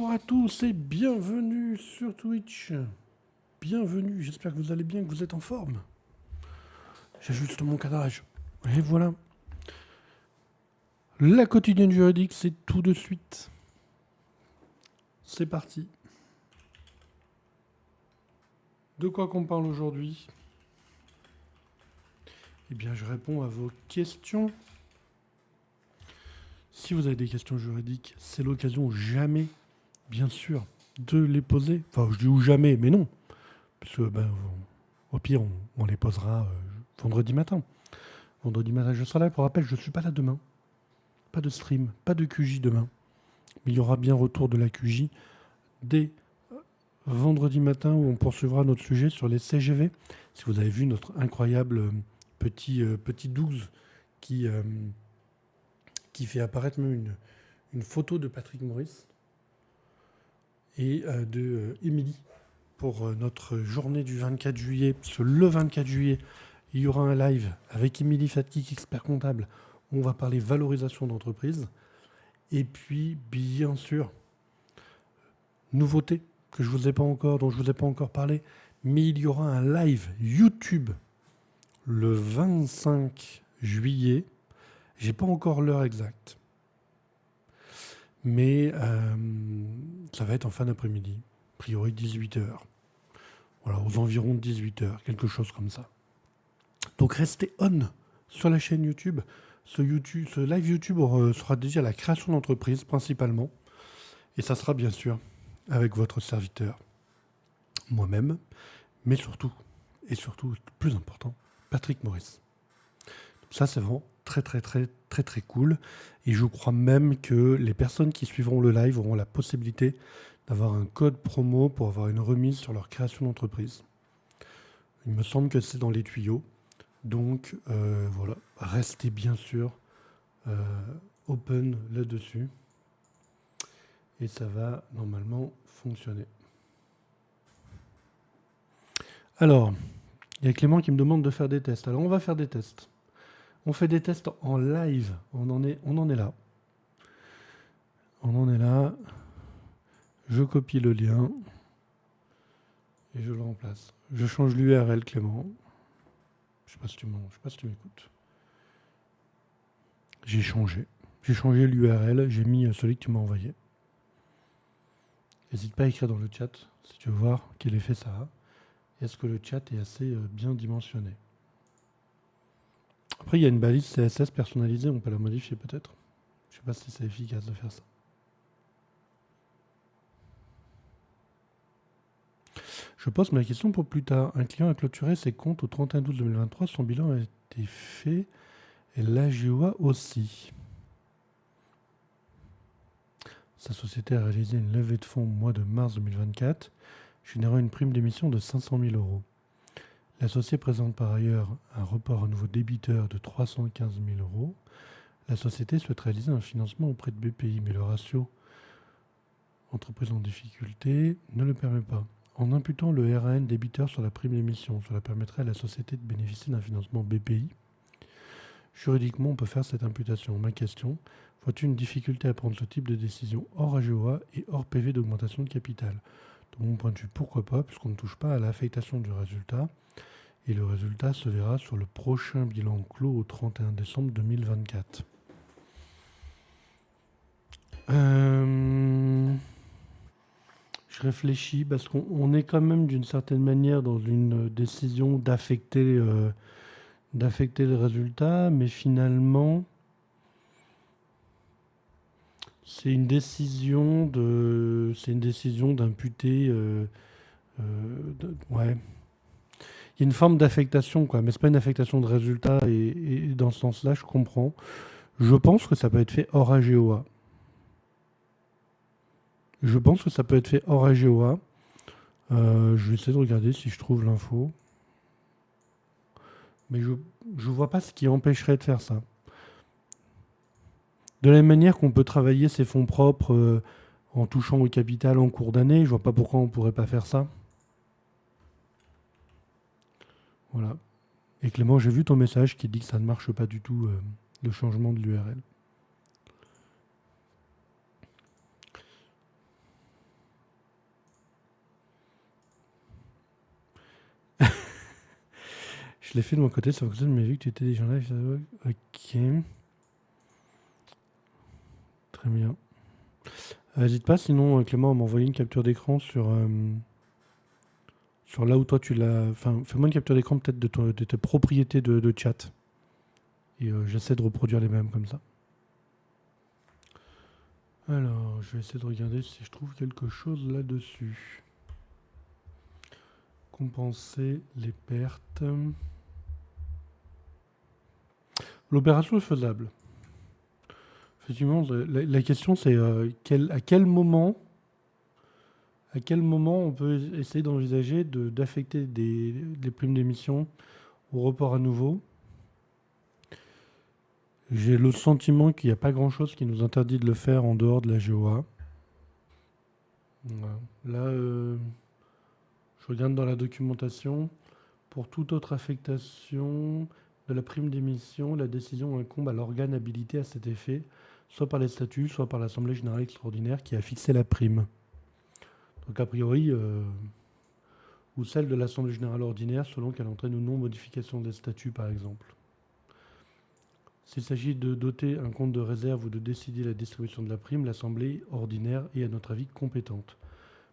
Bonjour à tous et bienvenue sur Twitch. Bienvenue, j'espère que vous allez bien, que vous êtes en forme. J'ajuste mon cadrage. Et voilà. La quotidienne juridique, c'est tout de suite. C'est parti. De quoi qu'on parle aujourd'hui? Eh bien, je réponds à vos questions. Si vous avez des questions juridiques, c'est l'occasion ou jamais, bien sûr, de les poser. Enfin, je dis ou jamais, mais non. Parce que, au pire, on les posera vendredi matin. Vendredi matin, je serai là. Pour rappel, je ne suis pas là demain. Pas de stream, pas de QJ demain. Mais il y aura bien retour de la QJ dès vendredi matin où on poursuivra notre sujet sur les CGV. Si vous avez vu notre incroyable petit 12 qui fait apparaître même une photo de Patrick Maurice et de Émilie pour notre journée du 24 juillet. Parce que le 24 juillet, il y aura un live avec Émilie Fatkik, expert comptable. On va parler valorisation d'entreprise. Et puis, bien sûr, nouveauté que je vous ai pas encore, dont je vous ai pas encore parlé, mais il y aura un live YouTube le 25 juillet. J'ai pas encore l'heure exacte, mais ça va être en fin d'après-midi, a priori 18h. Voilà, aux environs de 18h, quelque chose comme ça. Donc restez on sur la chaîne YouTube. Ce live YouTube sera dédié à la création d'entreprise principalement. Et ça sera bien sûr avec votre serviteur, moi-même, mais surtout, et surtout, plus important, Patrick Maurice. Donc ça, c'est vraiment très, très, très, très, très cool. Et je crois même que les personnes qui suivront le live auront la possibilité d'avoir un code promo pour avoir une remise sur leur création d'entreprise. Il me semble que c'est dans les tuyaux. Donc, voilà, restez bien sûr open là-dessus. Et ça va normalement fonctionner. Alors, il y a Clément qui me demande de faire des tests. Alors, on va faire des tests. On fait des tests en live. On en est là. On en est là. Je copie le lien. Et je le remplace. Je change l'URL, Clément. Je sais pas si tu m'écoutes. J'ai changé. J'ai changé l'URL. J'ai mis celui que tu m'as envoyé. N'hésite pas à écrire dans le chat si tu veux voir quel effet ça a. Est-ce que le chat est assez bien dimensionné? Après, il y a une balise CSS personnalisée. On peut la modifier peut-être. Je ne sais pas si c'est efficace de faire ça. Je pose ma question pour plus tard. Un client a clôturé ses comptes au 31/12/2023. Son bilan a été fait et l'AGOA aussi. Sa société a réalisé une levée de fonds au mois de mars 2024, générant une prime d'émission de 500 000 €. L'associé présente par ailleurs un report à nouveau débiteur de 315 000 €. La société souhaite réaliser un financement auprès de BPI, mais le ratio entreprise en difficulté ne le permet pas. En imputant le RAN débiteur sur la prime d'émission, cela permettrait à la société de bénéficier d'un financement BPI. Juridiquement, on peut faire cette imputation. Ma question, vois-tu une difficulté à prendre ce type de décision hors AGOA et hors PV d'augmentation de capital? De mon point de vue, pourquoi pas, puisqu'on ne touche pas à l'affectation du résultat. Et le résultat se verra sur le prochain bilan clos au 31 décembre 2024. Je réfléchis parce qu'on est quand même d'une certaine manière dans une décision d'affecter le résultat, mais finalement, c'est une décision d'imputer. Ouais. Il y a une forme d'affectation, quoi, mais c'est pas une affectation de résultat. Et dans ce sens-là, je comprends. Je pense que ça peut être fait hors AGOA. Je vais essayer de regarder si je trouve l'info. Mais je ne vois pas ce qui empêcherait de faire ça. De la même manière qu'on peut travailler ses fonds propres en touchant au capital en cours d'année, je vois pas pourquoi on ne pourrait pas faire ça. Voilà. Et Clément, j'ai vu ton message qui dit que ça ne marche pas du tout, le changement de l'URL. Je l'ai fait de mon côté, ça fonctionne, mais vu que tu étais déjà là, ok. Très bien. N'hésite pas, sinon, Clément, à m'envoyer une capture d'écran sur là où toi tu l'as. Enfin, fais-moi une capture d'écran peut-être de tes propriétés de chat. Et j'essaie de reproduire les mêmes comme ça. Alors, je vais essayer de regarder si je trouve quelque chose là-dessus. Compenser les pertes. L'opération est faisable. Effectivement, la question c'est à quel moment on peut essayer d'envisager d'affecter des primes d'émission au report à nouveau. J'ai le sentiment qu'il n'y a pas grand-chose qui nous interdit de le faire en dehors de la GOA. Voilà. Là, je regarde dans la documentation. Pour toute autre affectation de la prime d'émission, la décision incombe à l'organe habilité à cet effet, soit par les statuts, soit par l'Assemblée générale extraordinaire qui a fixé la prime. Donc a priori, ou celle de l'Assemblée générale ordinaire, selon qu'elle entraîne ou non modification des statuts, par exemple. S'il s'agit de doter un compte de réserve ou de décider la distribution de la prime, l'Assemblée ordinaire est, à notre avis, compétente,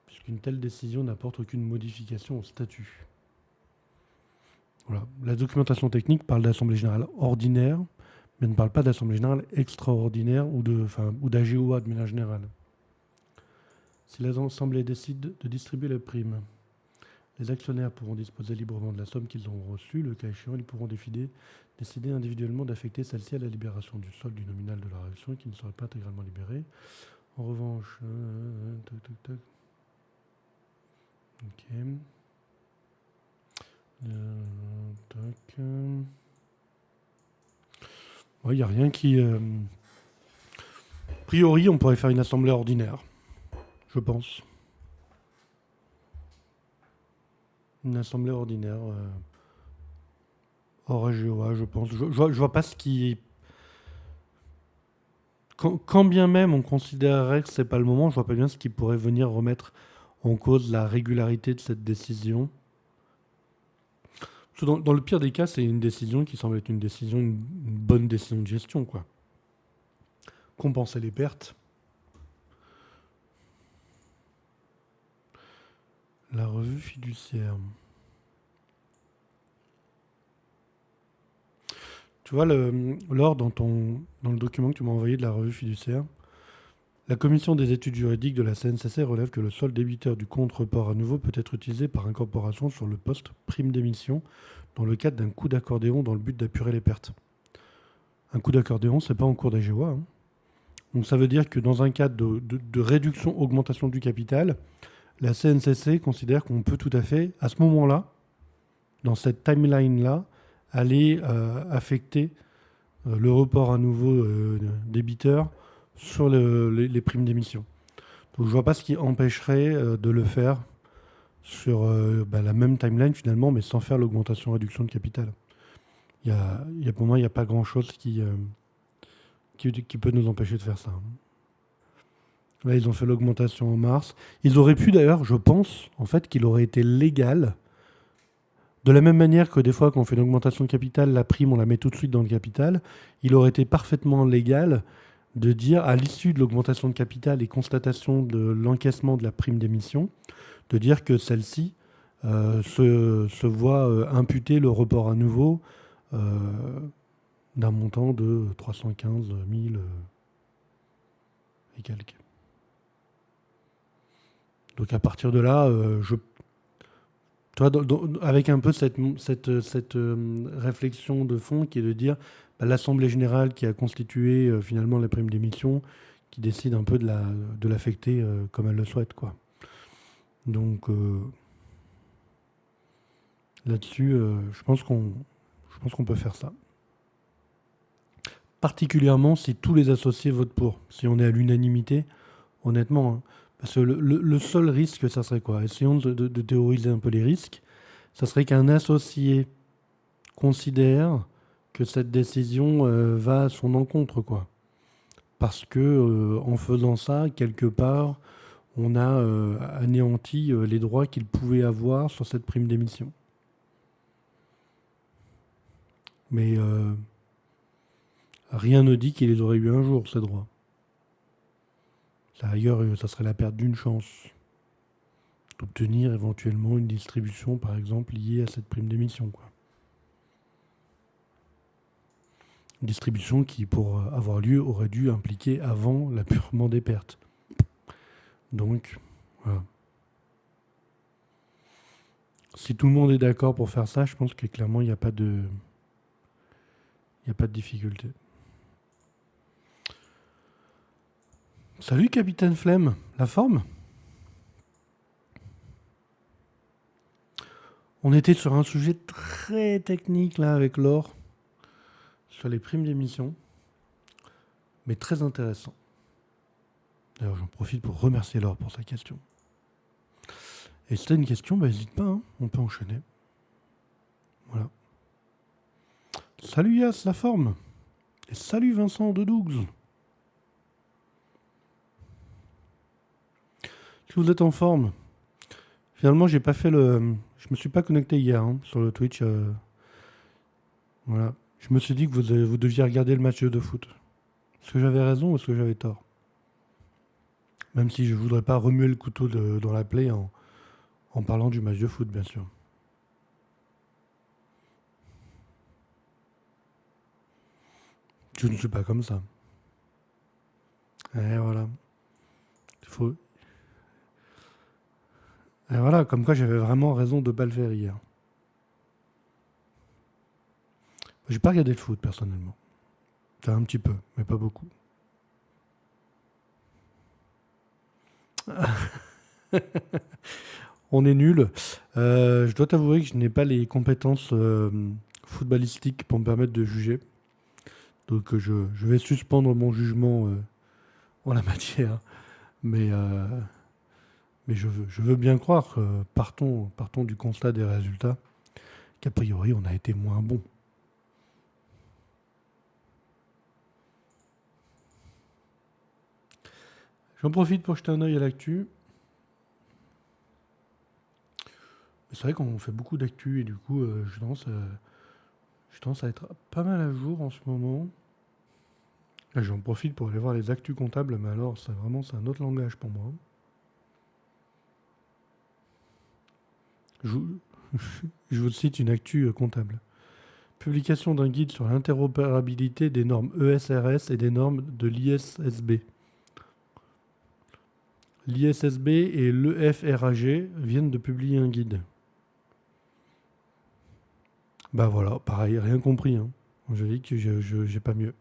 puisqu'une telle décision n'apporte aucune modification au statut. Voilà. La documentation technique parle d'Assemblée générale ordinaire, mais ne parle pas d'Assemblée générale extraordinaire ou d'AGOA de manière générale. Si l'Assemblée décide de distribuer la prime, les actionnaires pourront disposer librement de la somme qu'ils auront reçue. Le cas échéant, ils pourront décider individuellement d'affecter celle-ci à la libération du solde du nominal de leur action qui ne serait pas intégralement libéré. En revanche, ok. Il n'y a rien qui... A priori, on pourrait faire une assemblée ordinaire, je pense. Une assemblée ordinaire hors AGOA, je pense. Je vois pas ce qui... Quand bien même on considérerait que c'est pas le moment, je vois pas bien ce qui pourrait venir remettre en cause la régularité de cette décision. Dans le pire des cas, c'est une décision qui semble être une bonne décision de gestion, quoi. Compenser les pertes. La revue fiduciaire. Tu vois, Laure, dans le document que tu m'as envoyé de la revue fiduciaire, la commission des études juridiques de la CNCC relève que le solde débiteur du compte report à nouveau peut être utilisé par incorporation sur le poste prime d'émission dans le cadre d'un coup d'accordéon dans le but d'apurer les pertes. Un coup d'accordéon, c'est pas en cours d'AGOA. Hein. Donc ça veut dire que dans un cadre de réduction-augmentation du capital, la CNCC considère qu'on peut tout à fait, à ce moment-là, dans cette timeline-là, aller affecter le report à nouveau débiteur sur les primes d'émission. Donc je vois pas ce qui empêcherait de le faire sur la même timeline finalement, mais sans faire l'augmentation-réduction de capital. Pour moi, il n'y a pas grand-chose qui peut nous empêcher de faire ça. Là, ils ont fait l'augmentation en mars. Ils auraient pu d'ailleurs, je pense, en fait, qu'il aurait été légal. De la même manière que des fois, quand on fait une augmentation de capital, la prime, on la met tout de suite dans le capital, il aurait été parfaitement légal de dire, à l'issue de l'augmentation de capital et constatation de l'encaissement de la prime d'émission, de dire que celle-ci se voit imputer le report à nouveau d'un montant de 315 000 et quelques. Donc à partir de là, avec un peu cette réflexion de fond qui est de dire l'Assemblée générale qui a constitué finalement la prime d'émission, qui décide un peu de l'affecter comme elle le souhaite, quoi. Donc là-dessus, je pense qu'on peut faire ça. Particulièrement si tous les associés votent pour. Si on est à l'unanimité, honnêtement, hein, parce que le seul risque, ça serait quoi? Essayons de théoriser un peu les risques. Ça serait qu'un associé considère que cette décision va à son encontre, quoi. Parce que en faisant ça, quelque part, on a anéanti les droits qu'il pouvait avoir sur cette prime d'émission. Mais rien ne dit qu'il les aurait eu un jour, ces droits. D'ailleurs, ça serait la perte d'une chance d'obtenir éventuellement une distribution, par exemple, liée à cette prime d'émission, quoi. Une distribution qui, pour avoir lieu, aurait dû impliquer avant l'apurement des pertes. Donc, voilà. Si tout le monde est d'accord pour faire ça, je pense que clairement, il n'y a pas de... Il n'y a pas de difficulté. Salut, Capitaine Flemme. La forme? On était sur un sujet très technique, là, avec Laure, sur les primes d'émission, mais très intéressant. D'ailleurs, j'en profite pour remercier Laure pour sa question. Et si t'as une question, bah, n'hésite pas, hein, on peut enchaîner. Voilà. Salut Yas, la forme. Et salut Vincent de Dougs. Si vous êtes en forme. Finalement, j'ai pas fait le... Je me suis pas connecté hier hein, sur le Twitch. Voilà. Je me suis dit que vous deviez regarder le match de foot. Est-ce que j'avais raison ou est-ce que j'avais tort? Même si je voudrais pas remuer le couteau dans la plaie en parlant du match de foot, bien sûr. Je ne suis pas comme ça. Et voilà. Il faut... Et voilà, comme quoi j'avais vraiment raison de pas le faire hier. J'ai pas regardé le foot, personnellement. Enfin, un petit peu, mais pas beaucoup. On est nul. Je dois t'avouer que je n'ai pas les compétences footballistiques pour me permettre de juger. Donc je vais suspendre mon jugement en la matière. Mais, euh, mais je veux bien croire, partons du constat des résultats, qu'a priori on a été moins bon. J'en profite pour jeter un œil à l'actu. C'est vrai qu'on fait beaucoup d'actu et du coup je tendance à être pas mal à jour en ce moment. Là, j'en profite pour aller voir les actus comptables, mais alors c'est un autre langage pour moi. Je vous, je vous cite une actu comptable. Publication d'un guide sur l'interopérabilité des normes ESRS et des normes de l'ISSB. L'ISSB et l'EFRAG viennent de publier un guide. Bah voilà, pareil, rien compris. Hein. Je dis que j'ai pas mieux.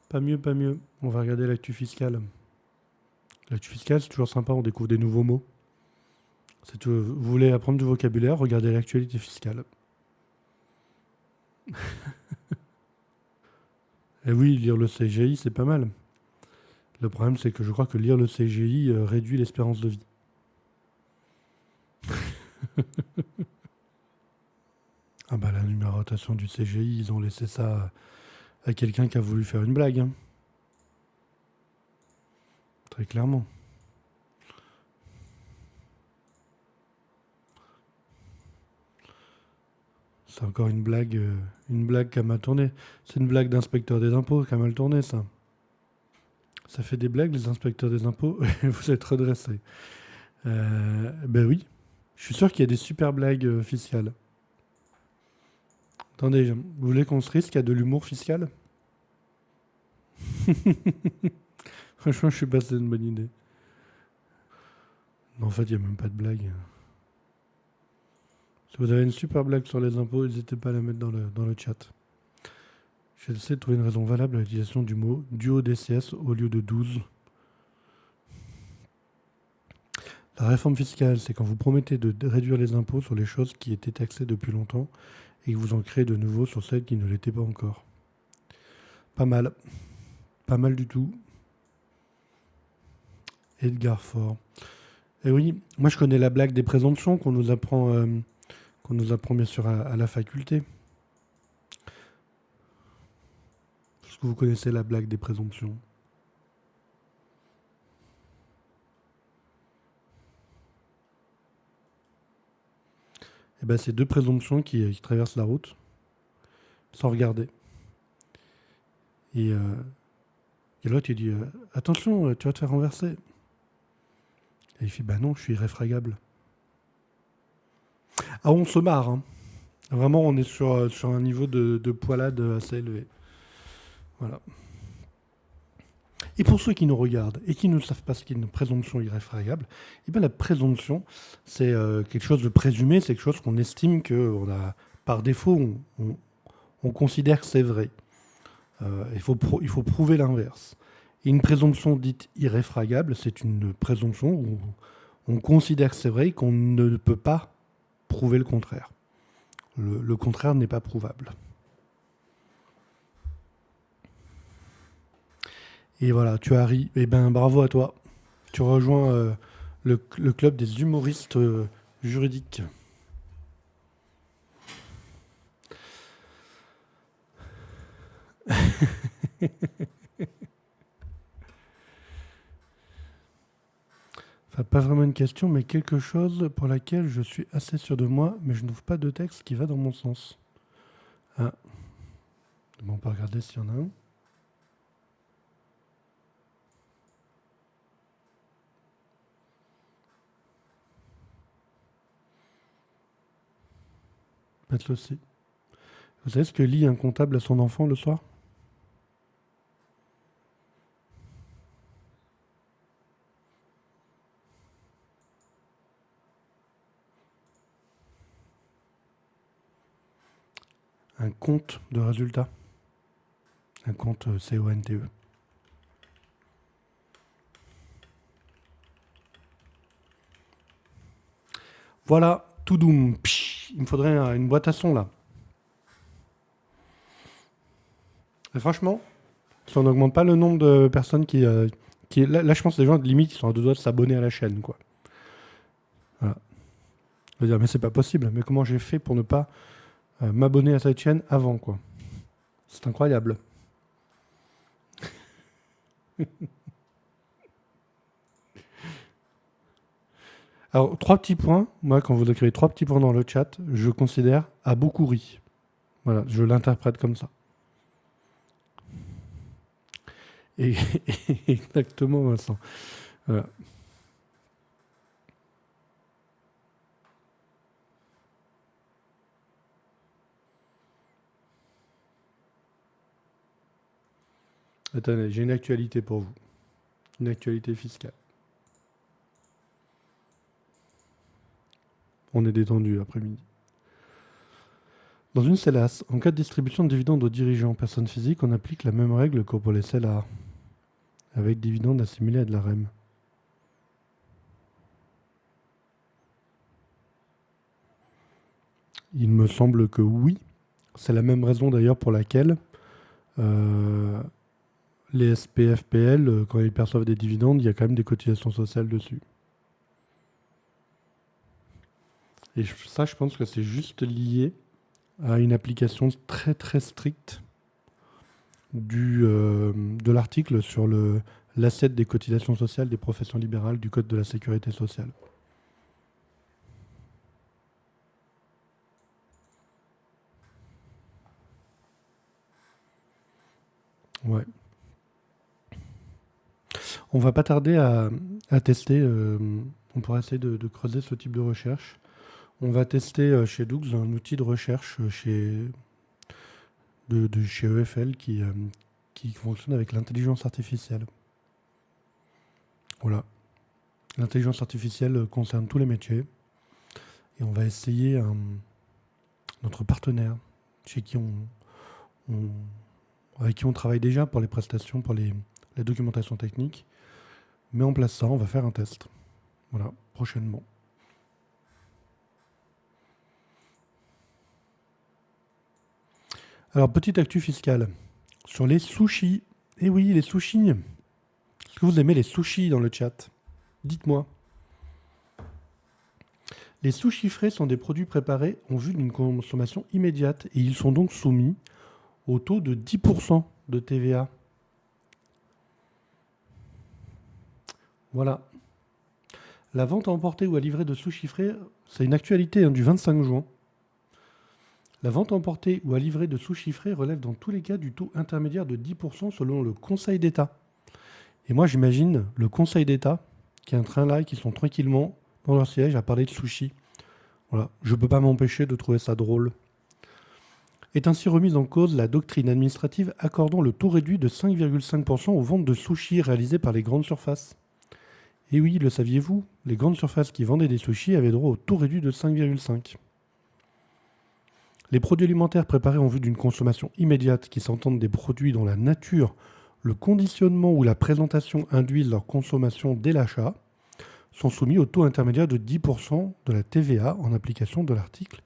Pas mieux, pas mieux. On va regarder l'actu fiscale. L'actu fiscale, c'est toujours sympa, on découvre des nouveaux mots. Si vous voulez apprendre du vocabulaire, regardez l'actualité fiscale. Et oui, lire le CGI, c'est pas mal. Le problème, c'est que je crois que lire le CGI réduit l'espérance de vie. Ah bah la numérotation du CGI, ils ont laissé ça à quelqu'un qui a voulu faire une blague. Hein. Très clairement. C'est encore une blague qui a mal tourné. C'est une blague d'inspecteur des impôts qui a mal tourné, ça. Ça fait des blagues, les inspecteurs des impôts, et vous êtes redressés. Ben oui. Je suis sûr qu'il y a des super blagues fiscales. Attendez, vous voulez qu'on se risque à de l'humour fiscal? Franchement, je suis pas c'est une bonne idée. Non, en fait, il n'y a même pas de blague. Si vous avez une super blague sur les impôts, n'hésitez pas à la mettre dans le chat. J'essaie de trouver une raison valable à l'utilisation du mot duo DCS au lieu de 12. La réforme fiscale, c'est quand vous promettez de réduire les impôts sur les choses qui étaient taxées depuis longtemps et que vous en créez de nouveaux sur celles qui ne l'étaient pas encore. Pas mal. Pas mal du tout. Edgar Faure. Et oui, moi je connais la blague des présomptions qu'on nous apprend bien sûr à la faculté. Est-ce que vous connaissez la blague des présomptions? Et ben, c'est deux présomptions qui traversent la route sans regarder. Et, l'autre, il dit attention, tu vas te faire renverser. Et il fait bah non, je suis irréfragable. Ah, on se marre, hein. Vraiment, on est sur un niveau de poilade assez élevé. Voilà. Et pour ceux qui nous regardent et qui ne savent pas ce qu'est une présomption irréfragable, eh bien la présomption, c'est quelque chose de présumé, c'est quelque chose qu'on estime que par défaut, on considère que c'est vrai. Il faut prouver l'inverse. Et une présomption dite irréfragable, c'est une présomption où on considère que c'est vrai et qu'on ne peut pas prouver le contraire. Le contraire n'est pas prouvable. Et voilà, tu as ri. Eh ben, bravo à toi. Tu rejoins le club des humoristes juridiques. Enfin, pas vraiment une question, mais quelque chose pour laquelle je suis assez sûr de moi, mais je n'ouvre pas de texte qui va dans mon sens. Ah. Bon, on peut regarder s'il y en a un. Mettre-le aussi. Vous savez ce que lit un comptable à son enfant le soir? Un compte de résultats. Un compte CONTE. Voilà, tout doux. Il me faudrait une boîte à son là. Et franchement, si on n'augmente pas le nombre de personnes là, je pense que les gens, limite, ils sont à deux doigts de s'abonner à la chaîne, quoi. Voilà. Je veux dire, mais c'est pas possible. Mais comment j'ai fait pour ne pas m'abonner à cette chaîne avant, quoi? C'est incroyable. Alors, 3 petits points. Moi, quand vous écrivez 3 petits points dans le chat, je considère à beaucoup ri. Voilà, je l'interprète comme ça. Et exactement, Vincent. Voilà. Attendez, j'ai une actualité pour vous. Une actualité fiscale. On est détendu l'après-midi. Dans une CELAS, en cas de distribution de dividendes aux dirigeants personnes physiques, on applique la même règle que pour les CELA, avec dividendes assimilés à de la REM. Il me semble que oui. C'est la même raison d'ailleurs pour laquelle les SPFPL, quand ils perçoivent des dividendes, il y a quand même des cotisations sociales dessus. Et ça, je pense que c'est juste lié à une application très très stricte de l'article sur l'assiette des cotisations sociales des professions libérales du Code de la sécurité sociale. Ouais. On va pas tarder à tester, on pourra essayer de creuser ce type de recherche. On va tester chez Doux un outil de recherche chez EFL qui fonctionne avec l'intelligence artificielle. Voilà. L'intelligence artificielle concerne tous les métiers. Et on va essayer notre partenaire avec qui on travaille déjà pour les prestations, pour la documentation technique. Met en place ça, on va faire un test. Voilà, prochainement. Alors, petite actu fiscale sur les sushis. Eh oui, les sushis. Est-ce que vous aimez les sushis dans le chat? Dites-moi. Les sushis frais sont des produits préparés en vue d'une consommation immédiate et ils sont donc soumis au taux de 10% de TVA. Voilà. La vente à emporter ou à livrer de sushis frais, c'est une actualité du 25 juin. La vente emportée ou à livrer de sushis frais relève dans tous les cas du taux intermédiaire de 10% selon le Conseil d'État. Et moi, j'imagine le Conseil d'État qui est en train là et qui sont tranquillement dans leur siège à parler de sushis. Voilà. Je ne peux pas m'empêcher de trouver ça drôle. Est ainsi remise en cause la doctrine administrative accordant le taux réduit de 5,5% aux ventes de sushis réalisées par les grandes surfaces. Et oui, le saviez-vous, les grandes surfaces qui vendaient des sushis avaient droit au taux réduit de 5,5%. Les produits alimentaires préparés en vue d'une consommation immédiate qui s'entendent des produits dont la nature, le conditionnement ou la présentation induisent leur consommation dès l'achat sont soumis au taux intermédiaire de 10% de la TVA en application de l'article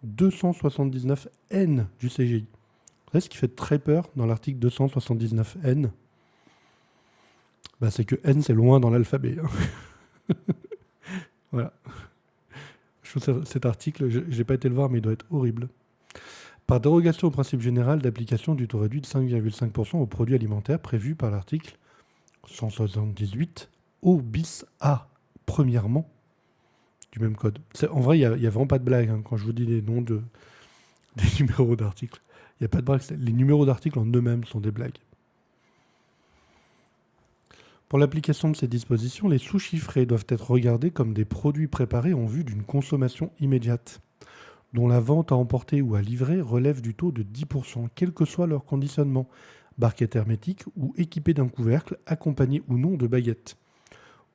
279N du CGI. Vous savez ce qui fait très peur dans l'article 279N ? C'est que N c'est loin dans l'alphabet. Voilà. Je trouve cet article, je n'ai pas été le voir, mais il doit être horrible. Par dérogation au principe général d'application du taux réduit de 5,5% aux produits alimentaires prévu par l'article 178 O bis A, premièrement, du même code. En vrai, il n'y a vraiment pas de blague quand je vous dis les noms des numéros d'articles. Il n'y a pas de blague. Les numéros d'articles en eux-mêmes sont des blagues. Pour l'application de ces dispositions, les sushis frais doivent être regardés comme des produits préparés en vue d'une consommation immédiate, dont la vente à emporter ou à livrer relève du taux de 10%, quel que soit leur conditionnement, barquette hermétique ou équipée d'un couvercle, accompagné ou non de baguettes,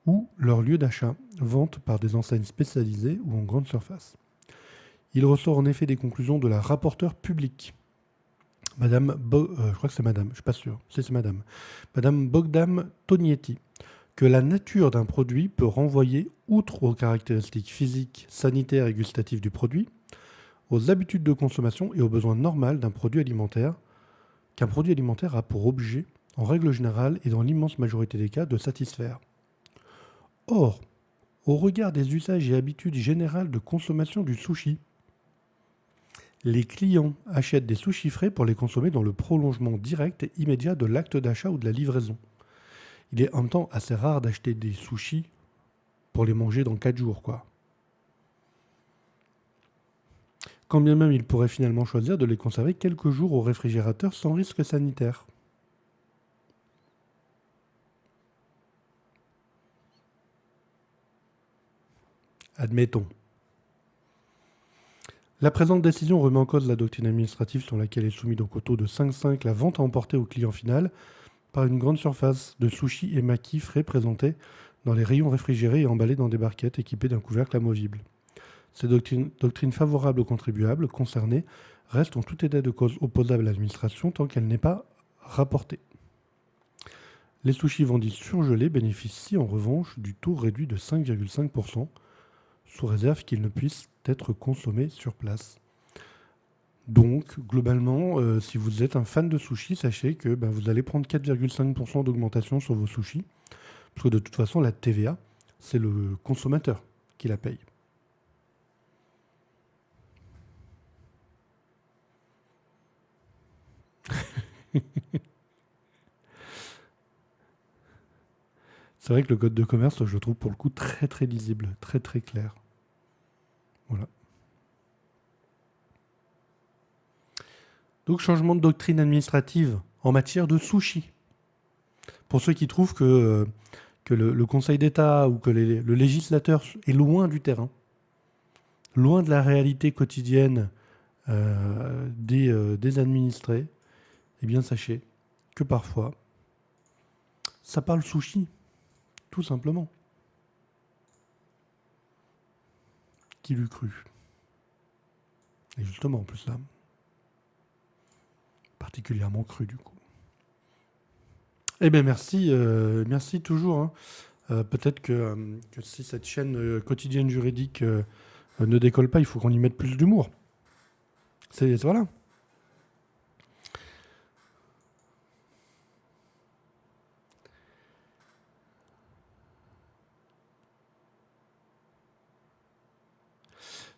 ou leur lieu d'achat, vente par des enseignes spécialisées ou en grande surface. Il ressort en effet des conclusions de la rapporteure publique, je crois que c'est madame, je ne suis pas sûr, c'est madame Bogdan Tognetti, que la nature d'un produit peut renvoyer, outre aux caractéristiques physiques, sanitaires et gustatives du produit, aux habitudes de consommation et aux besoins normaux d'un produit alimentaire, qu'un produit alimentaire a pour objet, en règle générale et dans l'immense majorité des cas, de satisfaire. Or, au regard des usages et habitudes générales de consommation du sushi, les clients achètent des sushis frais pour les consommer dans le prolongement direct et immédiat de l'acte d'achat ou de la livraison. Il est en même temps assez rare d'acheter des sushis pour les manger dans 4 jours, quoi. Quand bien même il pourrait finalement choisir de les conserver quelques jours au réfrigérateur sans risque sanitaire. Admettons. La présente décision remet en cause la doctrine administrative sur laquelle est soumis donc au taux de 5,5 la vente à emporter au client final par une grande surface de sushis et makis frais présentés dans les rayons réfrigérés et emballés dans des barquettes équipées d'un couvercle amovible. Cette doctrine favorable aux contribuables concernés reste en tout état de cause opposable à l'administration tant qu'elle n'est pas rapportée. Les sushis vendus surgelés bénéficient en revanche du taux réduit de 5,5%, sous réserve qu'ils ne puissent être consommés sur place. Donc, globalement, si vous êtes un fan de sushis, sachez que vous allez prendre 4,5% d'augmentation sur vos sushis, parce que de toute façon, la TVA, c'est le consommateur qui la paye. C'est vrai que le code de commerce, je le trouve pour le coup très très lisible, très très clair. Voilà. Donc changement de doctrine administrative en matière de sushi. Pour ceux qui trouvent que le Conseil d'État ou que le législateur est loin du terrain, loin de la réalité quotidienne des administrés, eh bien sachez que parfois, ça parle sushi, tout simplement. Qui l'eût cru ? Et justement, en plus là, particulièrement cru du coup. Eh bien merci toujours. Peut-être que si cette chaîne quotidienne juridique ne décolle pas, il faut qu'on y mette plus d'humour. Voilà.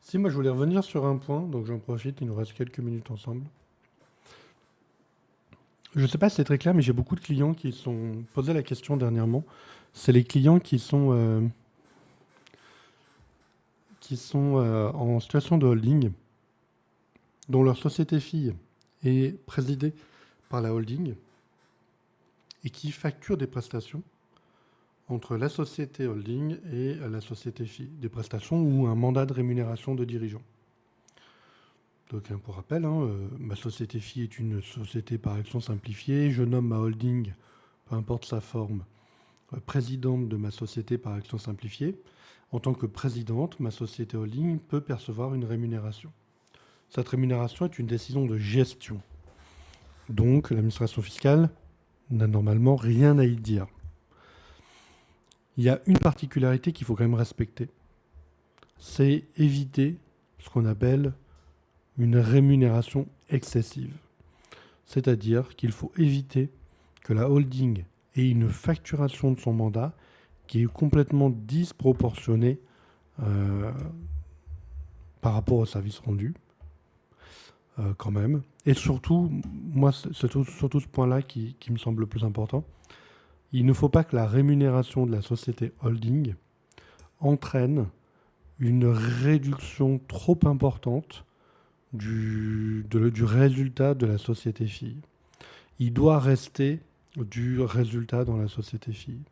Si, moi je voulais revenir sur un point, donc j'en profite, il nous reste quelques minutes ensemble. Je ne sais pas si c'est très clair, mais j'ai beaucoup de clients qui sont posé la question dernièrement. C'est les clients qui sont en situation de holding dont leur société fille est présidée par la holding et qui facturent des prestations entre la société holding et la société fille, des prestations ou un mandat de rémunération de dirigeant. Donc, pour rappel, ma société fille est une société par action simplifiée. Je nomme ma holding, peu importe sa forme, présidente de ma société par action simplifiée. En tant que présidente, ma société holding peut percevoir une rémunération. Cette rémunération est une décision de gestion. Donc, l'administration fiscale n'a normalement rien à y dire. Il y a une particularité qu'il faut quand même respecter. C'est éviter ce qu'on appelle une rémunération excessive. C'est-à-dire qu'il faut éviter que la holding ait une facturation de son mandat qui est complètement disproportionnée par rapport au service rendu, quand même. Et surtout, moi, c'est surtout ce point-là qui me semble le plus important. Il ne faut pas que la rémunération de la société holding entraîne une réduction trop importante du résultat de la société fille. Il doit rester du résultat dans la société fille.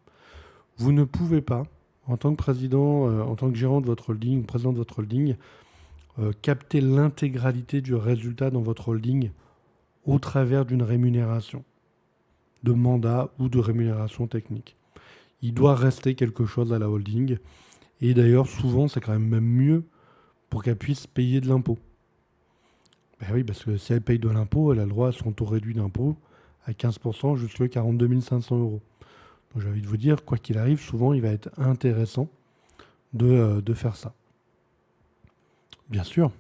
Vous ne pouvez pas, en tant que président, en tant que gérant de votre holding, président de votre holding, capter l'intégralité du résultat dans votre holding au travers d'une rémunération de mandat ou de rémunération technique. Il doit rester quelque chose à la holding. Et d'ailleurs, souvent, c'est quand même mieux pour qu'elle puisse payer de l'impôt. Ben oui, parce que si elle paye de l'impôt, elle a le droit à son taux réduit d'impôt à 15% jusqu'à 42 500 euros. Donc j'ai envie de vous dire, quoi qu'il arrive, souvent, il va être intéressant de faire ça. Bien sûr.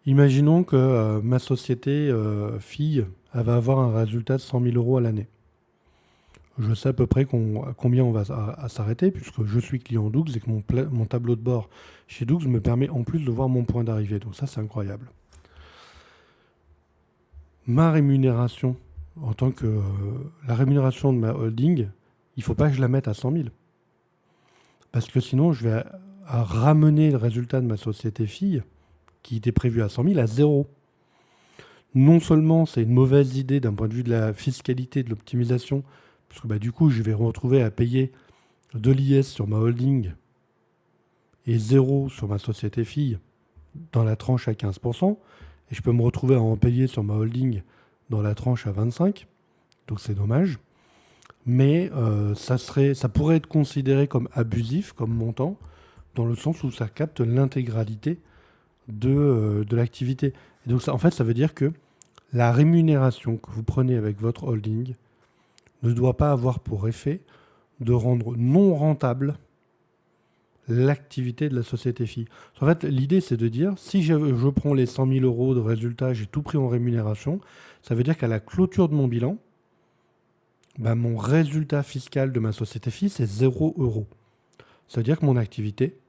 Imaginons que ma société fille, elle va avoir un résultat de 100 000 euros à l'année. Je sais à peu près combien on va s'arrêter, puisque je suis client Dougs et que mon tableau de bord chez Dougs me permet en plus de voir mon point d'arrivée. Donc ça, c'est incroyable. Ma rémunération, en tant que la rémunération de ma holding, il ne faut pas que je la mette à 100 000. Parce que sinon, je vais ramener le résultat de ma société fille, qui était prévu à 100 000, à 0. Non seulement c'est une mauvaise idée d'un point de vue de la fiscalité, de l'optimisation, parce que du coup, je vais retrouver à payer de l'IS sur ma holding et 0 sur ma société fille dans la tranche à 15%, et je peux me retrouver à en payer sur ma holding dans la tranche à 25%, donc c'est dommage. Mais ça pourrait être considéré comme abusif, comme montant, dans le sens où ça capte l'intégralité de l'activité. Et donc en fait, ça veut dire que la rémunération que vous prenez avec votre holding ne doit pas avoir pour effet de rendre non rentable l'activité de la société fille. En fait, l'idée, c'est de dire, si je prends les 100 000 euros de résultat, j'ai tout pris en rémunération, ça veut dire qu'à la clôture de mon bilan, mon résultat fiscal de ma société fille, c'est 0 euros. Ça veut dire que mon activité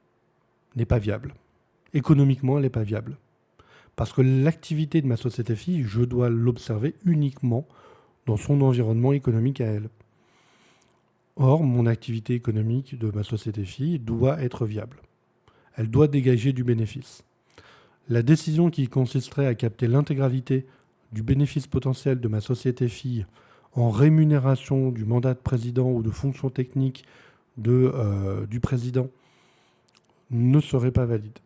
n'est pas viable. Économiquement, elle n'est pas viable. Parce que l'activité de ma société fille, je dois l'observer uniquement dans son environnement économique à elle. Or, mon activité économique de ma société fille doit être viable. Elle doit dégager du bénéfice. La décision qui consisterait à capter l'intégralité du bénéfice potentiel de ma société fille en rémunération du mandat de président ou de fonction technique du président ne serait pas valide.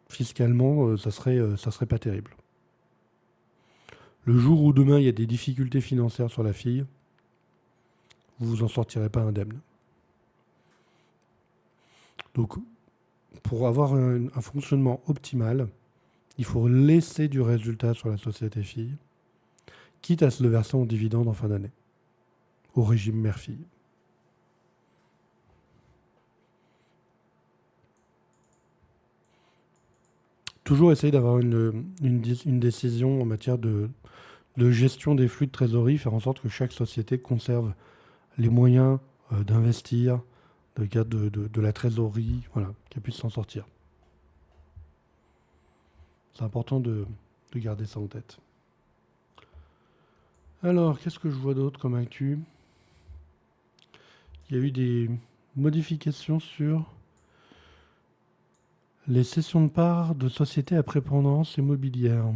Fiscalement, ça serait pas terrible. Le jour où demain il y a des difficultés financières sur la fille, vous vous en sortirez pas indemne. Donc, pour avoir un fonctionnement optimal, il faut laisser du résultat sur la société fille, quitte à se le verser en dividende en fin d'année, au régime mère-fille. Toujours essayer d'avoir une décision en matière de gestion des flux de trésorerie, faire en sorte que chaque société conserve les moyens d'investir, de la trésorerie, voilà, qu'elle puisse s'en sortir. C'est important de garder ça en tête. Alors, qu'est-ce que je vois d'autre comme actu ? Il y a eu des modifications sur Les cessions de parts de sociétés à prépondérance immobilière.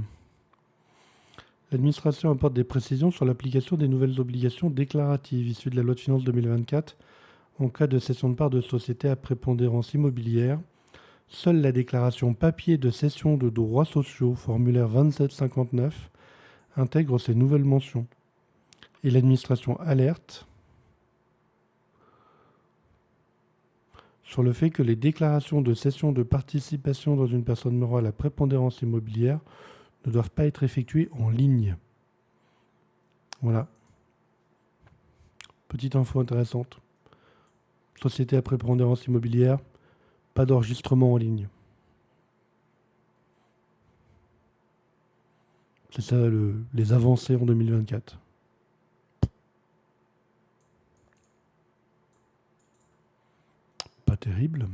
L'administration apporte des précisions sur l'application des nouvelles obligations déclaratives issues de la loi de finances 2024 en cas de cession de parts de sociétés à prépondérance immobilière. Seule la déclaration papier de cession de droits sociaux, formulaire 2759, intègre ces nouvelles mentions. Et l'administration alerte sur le fait que les déclarations de cession de participation dans une personne morale à prépondérance immobilière ne doivent pas être effectuées en ligne. Voilà. Petite info intéressante. Société à prépondérance immobilière, pas d'enregistrement en ligne. C'est ça les avancées en 2024. Pas terrible.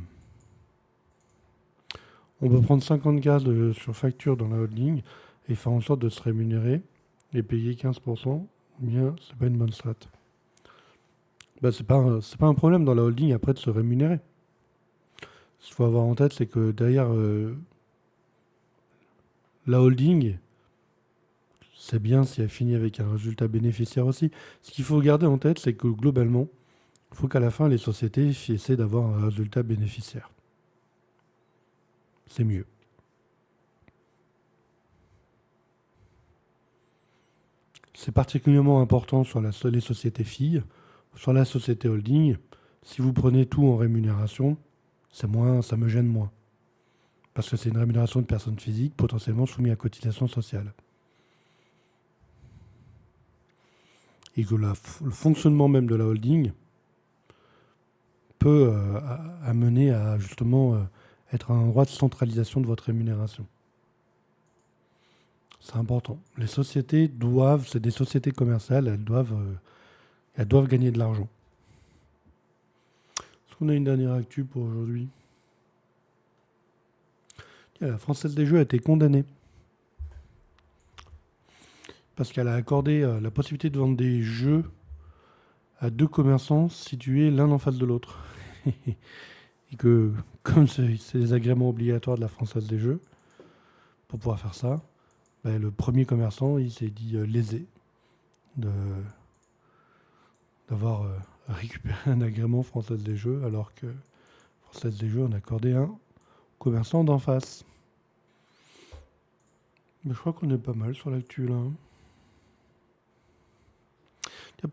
On peut prendre 50K sur facture dans la holding et faire en sorte de se rémunérer et payer 15%. Bien, c'est pas une bonne strat. Bah, c'est pas un problème dans la holding après de se rémunérer. Ce qu'il faut avoir en tête, c'est que derrière la holding, c'est bien si elle finit avec un résultat bénéficiaire aussi. Ce qu'il faut garder en tête, c'est que globalement, il faut qu'à la fin, les sociétés essaient d'avoir un résultat bénéficiaire. C'est mieux. C'est particulièrement important sur les sociétés filles. Sur la société holding, si vous prenez tout en rémunération, ça me gêne moins. Parce que c'est une rémunération de personnes physiques potentiellement soumises à cotisation sociale. Et que le fonctionnement même de la holding peut amener à justement être un endroit de centralisation de votre rémunération. C'est important. Les sociétés c'est des sociétés commerciales, elles doivent gagner de l'argent. Est-ce qu'on a une dernière actu pour aujourd'hui ? La Française des Jeux a été condamnée parce qu'elle a accordé la possibilité de vendre des jeux à 2 commerçants situés l'un en face de l'autre. Et que, comme c'est des agréments obligatoires de la Française des Jeux, pour pouvoir faire ça, le premier commerçant, il s'est dit lésé d'avoir récupéré un agrément Française des Jeux, alors que Française des Jeux en a accordé un commerçant d'en face. Mais je crois qu'on est pas mal sur l'actu là.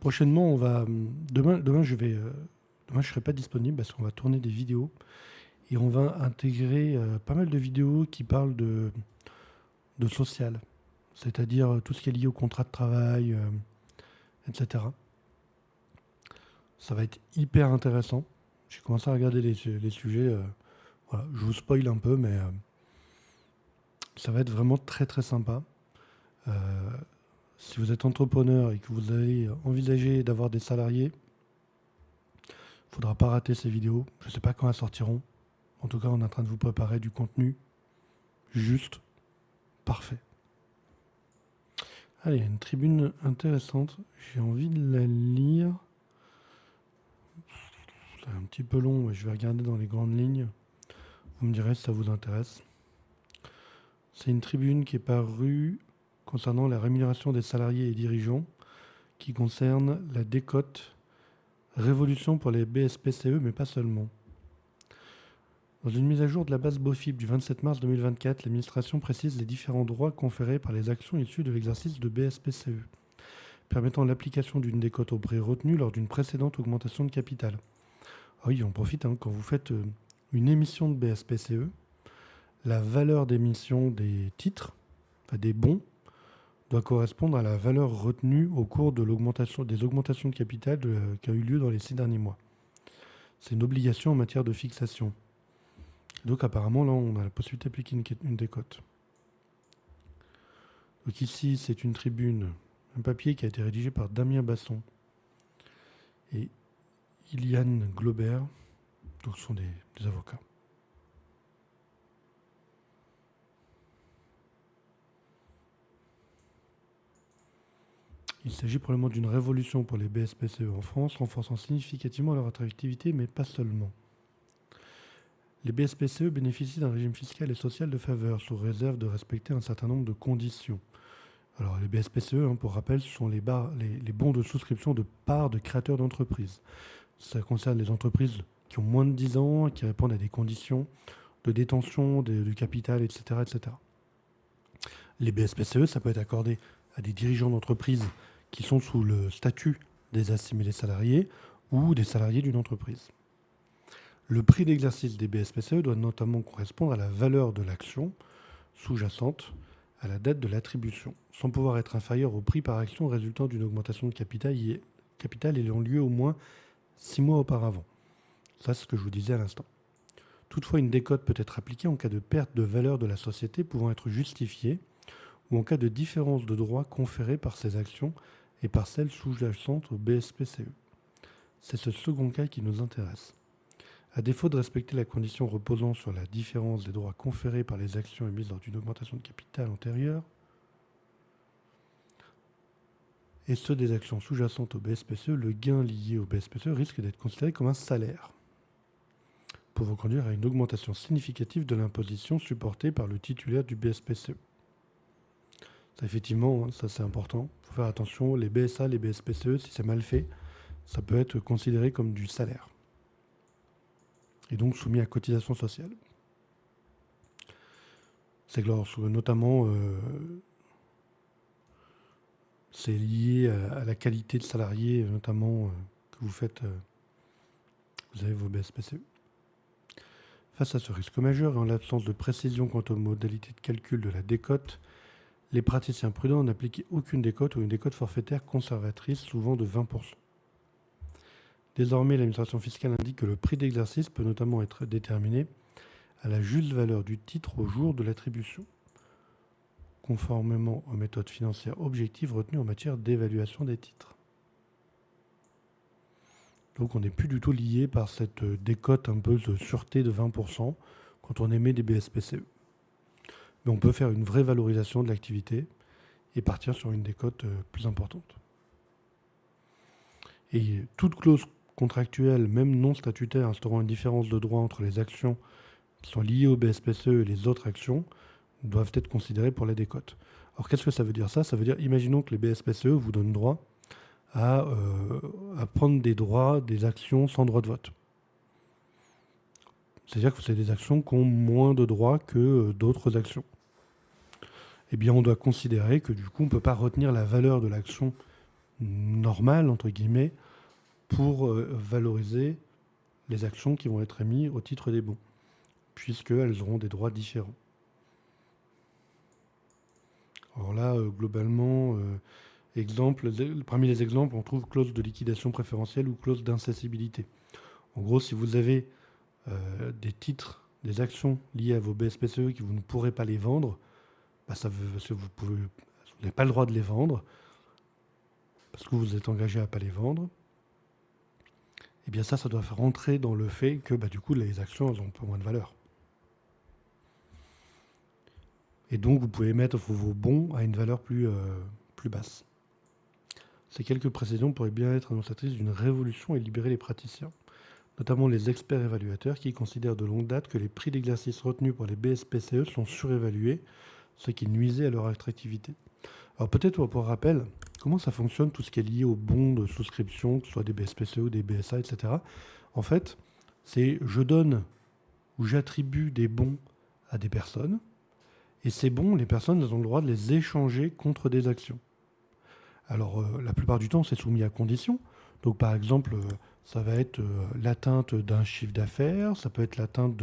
Prochainement, demain, je serai pas disponible parce qu'on va tourner des vidéos et on va intégrer pas mal de vidéos qui parlent de social, c'est-à-dire tout ce qui est lié au contrat de travail, etc. Ça va être hyper intéressant. J'ai commencé à regarder les sujets. Voilà, je vous spoil un peu, mais ça va être vraiment très très sympa. Si vous êtes entrepreneur et que vous avez envisagé d'avoir des salariés, il ne faudra pas rater ces vidéos. Je ne sais pas quand elles sortiront. En tout cas, on est en train de vous préparer du contenu juste parfait. Allez, il y a une tribune intéressante. J'ai envie de la lire. C'est un petit peu long, mais je vais regarder dans les grandes lignes. Vous me direz si ça vous intéresse. C'est une tribune qui est parue concernant la rémunération des salariés et dirigeants, qui concerne la décote révolution pour les BSPCE, mais pas seulement. Dans une mise à jour de la base BOFIP du 27 mars 2024, l'administration précise les différents droits conférés par les actions issues de l'exercice de BSPCE, permettant l'application d'une décote au prix retenu lors d'une précédente augmentation de capital. Ah oui, on profite, quand vous faites une émission de BSPCE, la valeur d'émission des titres, des bons, doit correspondre à la valeur retenue au cours de des augmentations de capital qui a eu lieu dans les 6 derniers mois. C'est une obligation en matière de fixation. Donc apparemment, là, on a la possibilité d'appliquer une décote. Donc ici, c'est une tribune, un papier qui a été rédigé par Damien Basson et Iliane Glaubert. Donc ce sont des avocats. Il s'agit probablement d'une révolution pour les BSPCE en France, renforçant significativement leur attractivité, mais pas seulement. Les BSPCE bénéficient d'un régime fiscal et social de faveur, sous réserve de respecter un certain nombre de conditions. Alors, les BSPCE, pour rappel, ce sont les bons de souscription de parts de créateurs d'entreprises. Ça concerne les entreprises qui ont moins de 10 ans, qui répondent à des conditions de détention du capital, etc., etc. Les BSPCE, ça peut être accordé à des dirigeants d'entreprise qui sont sous le statut des assimilés salariés ou des salariés d'une entreprise. Le prix d'exercice des BSPCE doit notamment correspondre à la valeur de l'action sous-jacente à la date de l'attribution, sans pouvoir être inférieur au prix par action résultant d'une augmentation de capital ayant lieu au moins 6 mois auparavant. Ça, c'est ce que je vous disais à l'instant. Toutefois, une décote peut être appliquée en cas de perte de valeur de la société pouvant être justifiée ou en cas de différence de droits conférés par ces actions et par celles sous-jacentes au BSPCE. C'est ce second cas qui nous intéresse. À défaut de respecter la condition reposant sur la différence des droits conférés par les actions émises lors d'une augmentation de capital antérieure et ceux des actions sous-jacentes au BSPCE, le gain lié au BSPCE risque d'être considéré comme un salaire, pouvant conduire à une augmentation significative de l'imposition supportée par le titulaire du BSPCE. Ça, effectivement, ça c'est important. Il faut faire attention, les BSA, les BSPCE, si c'est mal fait, ça peut être considéré comme du salaire. Et donc soumis à cotisation sociale. C'est que notamment, c'est lié à la qualité de salarié, notamment que vous faites, vous avez vos BSPCE. Face à ce risque majeur et en l'absence de précision quant aux modalités de calcul de la décote, les praticiens prudents n'appliquent aucune décote ou une décote forfaitaire conservatrice, souvent de 20%. Désormais, l'administration fiscale indique que le prix d'exercice peut notamment être déterminé à la juste valeur du titre au jour de l'attribution, conformément aux méthodes financières objectives retenues en matière d'évaluation des titres. Donc on n'est plus du tout lié par cette décote un peu de sûreté de 20% quand on émet des BSPCE. Mais on peut faire une vraie valorisation de l'activité et partir sur une décote plus importante. Et toute clause contractuelle, même non statutaire, instaurant une différence de droit entre les actions qui sont liées au BSPCE et les autres actions, doivent être considérées pour la décote. Alors qu'est-ce que ça veut dire ça ? Ça veut dire, imaginons que les BSPCE vous donnent droit à prendre des droits, des actions sans droit de vote. C'est-à-dire que c'est des actions qui ont moins de droits que d'autres actions. Eh bien, on doit considérer que du coup, on ne peut pas retenir la valeur de l'action normale, entre guillemets, pour valoriser les actions qui vont être émises au titre des bons, puisqu'elles auront des droits différents. Alors là, globalement, parmi les exemples, on trouve clause de liquidation préférentielle ou clause d'incessibilité. En gros, si vous avez des titres, des actions liées à vos BSPCE que vous ne pourrez pas les vendre, ça veut, parce que vous n'avez pas le droit de les vendre, parce que vous vous êtes engagé à ne pas les vendre, eh bien ça doit faire rentrer dans le fait que du coup les actions elles ont un peu moins de valeur. Et donc vous pouvez mettre vos bons à une valeur plus basse. Ces quelques précisions pourraient bien être annonciatrices d'une révolution et libérer les praticiens, notamment les experts évaluateurs qui considèrent de longue date que les prix d'exercice retenus pour les BSPCE sont surévalués, ce qui nuisait à leur attractivité. Alors peut-être pour rappel, comment ça fonctionne tout ce qui est lié aux bons de souscription, que ce soit des BSPCE ou des BSA, etc. En fait, c'est je donne ou j'attribue des bons à des personnes, et ces bons, les personnes elles ont le droit de les échanger contre des actions. Alors la plupart du temps, c'est soumis à conditions. Donc par exemple, ça va être l'atteinte d'un chiffre d'affaires, ça peut être l'atteinte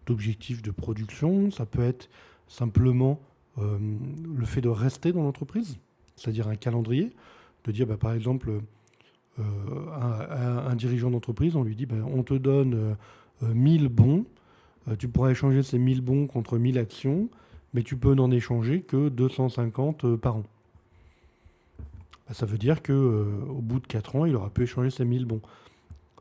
d'objectifs de production, ça peut être simplement le fait de rester dans l'entreprise, c'est-à-dire un calendrier, de dire par exemple à un dirigeant d'entreprise, on lui dit on te donne 1000 bons, tu pourras échanger ces 1000 bons contre 1000 actions, mais tu peux n'en échanger que 250 par an. Ça veut dire qu'au bout de 4 ans, il aura pu échanger ces 1000 bons.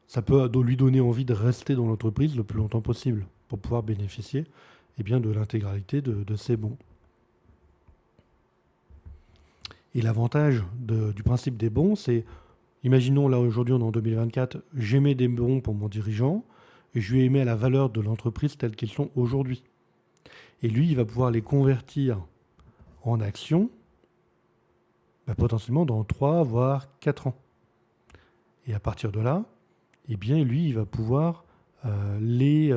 Ça peut lui donner envie de rester dans l'entreprise le plus longtemps possible pour pouvoir bénéficier de l'intégralité de ces bons. Et l'avantage du principe des bons, c'est, imaginons là aujourd'hui on est en 2024, j'émets des bons pour mon dirigeant, et je lui ai émis la valeur de l'entreprise telles qu'elles sont aujourd'hui. Et lui, il va pouvoir les convertir en actions potentiellement dans 3 voire 4 ans. Et à partir de là, eh bien, lui, il va pouvoir les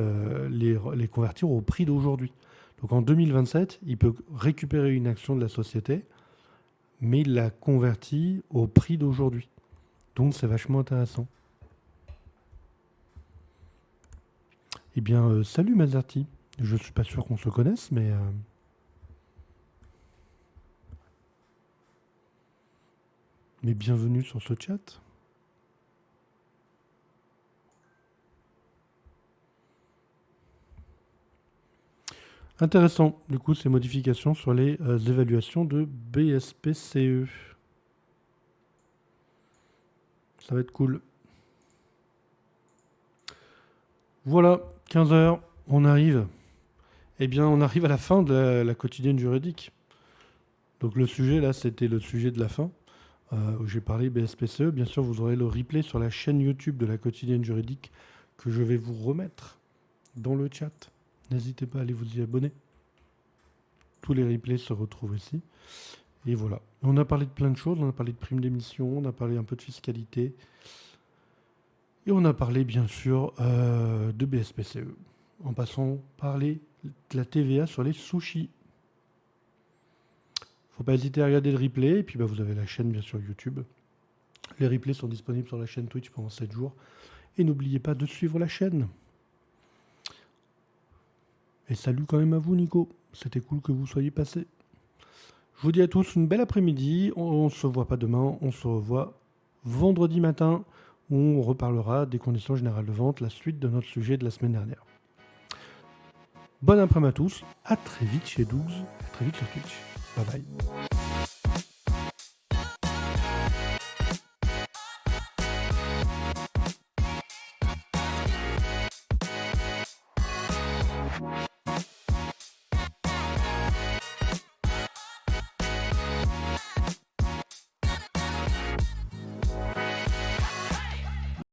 convertir au prix d'aujourd'hui. Donc en 2027, il peut récupérer une action de la société, mais il la convertit au prix d'aujourd'hui. Donc c'est vachement intéressant. Eh bien, salut Mazarti. Je ne suis pas sûr qu'on se connaisse, mais bienvenue sur ce chat. Intéressant, du coup, ces modifications sur les évaluations de BSPCE. Ça va être cool. Voilà, 15h, on arrive. Eh bien, on arrive à la fin de la quotidienne juridique. Donc le sujet, là, c'était le sujet de la fin, où j'ai parlé BSPCE. Bien sûr, vous aurez le replay sur la chaîne YouTube de la quotidienne juridique que je vais vous remettre dans le chat. N'hésitez pas à aller vous y abonner. Tous les replays se retrouvent ici. Et voilà. On a parlé de plein de choses. On a parlé de primes d'émission. On a parlé un peu de fiscalité. Et on a parlé, bien sûr, de BSPCE. En passant par de la TVA sur les sushis. Faut pas hésiter à regarder le replay. Et puis, vous avez la chaîne, bien sûr, YouTube. Les replays sont disponibles sur la chaîne Twitch pendant 7 jours. Et n'oubliez pas de suivre la chaîne. Et salut quand même à vous, Nico. C'était cool que vous soyez passé. Je vous dis à tous une belle après-midi. On ne se voit pas demain. On se revoit vendredi matin où on reparlera des conditions générales de vente, la suite de notre sujet de la semaine dernière. Bon après-midi à tous. À très vite chez Dougs. À très vite sur Twitch. Bye bye.